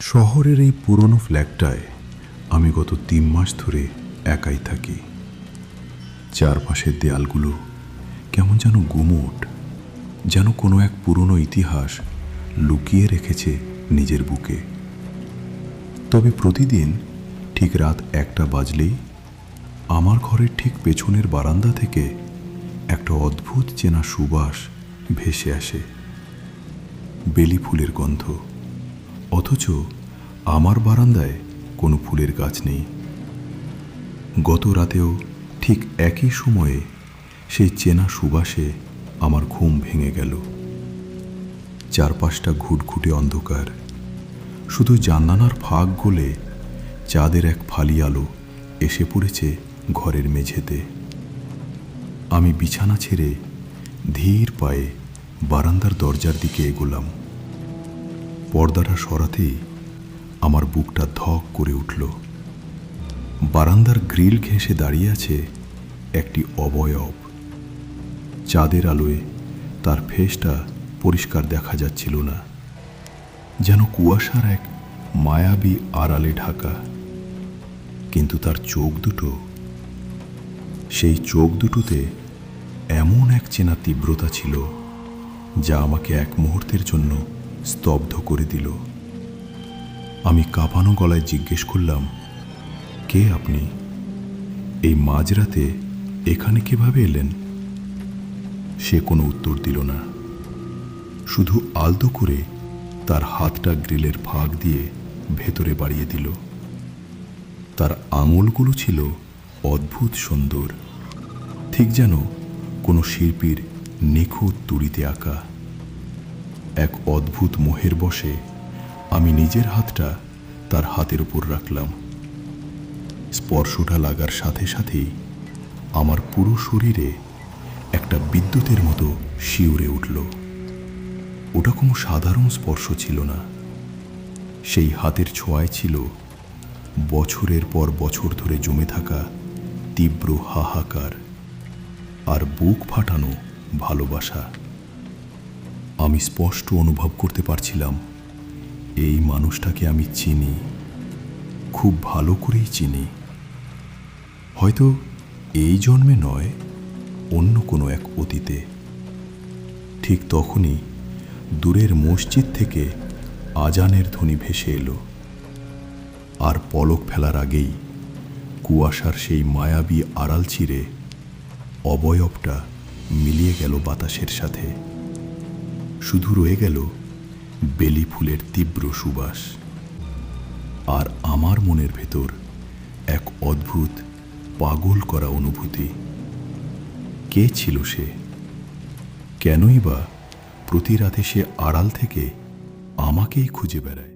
শহরের এই পুরনো ফ্ল্যাটটায় আমি গত 3 মাস ধরে একাই থাকি। চারপাশের দেয়ালগুলো কেমন যেন গুমোট, যেন কোনো এক পুরনো ইতিহাস লুকিয়ে রেখেছে নিজের বুকে। তবে প্রতিদিন ঠিক রাত 1টা বাজলেই আমার ঘরের ঠিক পেছনের বারান্দা থেকে একটা অদ্ভুত চেনা সুবাস ভেসে আসে, বেলি ফুলের গন্ধ। অথচ আমার বারান্দায় কোনো ফুলের গাছ নেই। গত রাতেও ঠিক একই সময়ে সেই চেনা সুবাসে আমার ঘুম ভেঙে গেল। চারপাশটা ঘুটঘুটে অন্ধকার, শুধু জানালার ফাঁক গলে চাঁদের এক ফালি আলো এসে পড়েছে ঘরের মেঝেতে। আমি বিছানা ছেড়ে ধীর পায়ে বারান্দার দরজার দিকে এগোলাম। পর্দাটা সরাতেই আমার বুকটা ধক করে উঠল। বারান্দার গ্রিল ঘেঁষে দাঁড়িয়ে আছে একটি অবয়ব। চাঁদের আলোয় তার ফেসটা পরিষ্কার দেখা যাচ্ছিল না, যেন কুয়াশার এক মায়াবী আড়ালে ঢাকা। কিন্তু তার চোখ দুটো, সেই চোখ দুটোতে এমন এক চেনা তীব্রতা ছিল যা আমাকে এক মুহূর্তের জন্য স্তব্ধ করে দিল। আমি কাঁপানো গলায় জিজ্ঞেস করলাম, কে আপনি? এই মাঝরাতে এখানে কিভাবে এলেন? সে কোনো উত্তর দিল না, শুধু আলতো করে তার হাতটা গ্রিলের ফাঁক দিয়ে ভেতরে বাড়িয়ে দিল। তার আঙুলগুলো ছিল অদ্ভুত সুন্দর, ঠিক যেন কোনো শিল্পীর নিখুঁত তুড়িতে আঁকা। এক অদ্ভুত মোহের বশে আমি নিজের হাতটা তার হাতের উপর রাখলাম। স্পর্শটা লাগার সাথে সাথেই আমার পুরো শরীরে একটা বিদ্যুতের মতো শিউরে উঠল। ওটা কোনো সাধারণ স্পর্শ ছিল না। সেই হাতের ছোঁয়ায় ছিল বছরের পর বছর ধরে জমে থাকা তীব্র হাহাকার আর বুক ফাটানো ভালোবাসা। আমি স্পষ্ট অনুভব করতে পারছিলাম, এই মানুষটাকে আমি চিনি, খুব ভালো করেই চিনি। হয়তো এই জন্মে নয়, অন্য কোনো এক অতীতে। ঠিক তখনই দূরের মসজিদ থেকে আজানের ধ্বনি ভেসে এলো, আর পলক ফেলার আগেই কুয়াশার সেই মায়াবী আড়াল চিরে অবয়বটা মিলিয়ে গেল বাতাসের সাথে। শুধু রয়ে গেল বেলি ফুলের তীব্র সুবাস, আর আমার মনের ভেতর এক অদ্ভুত পাগল করা অনুভূতি। কে ছিল সে? কেনই বা প্রতি রাতে সে আড়াল থেকে আমাকেই খুঁজে বেড়ায়?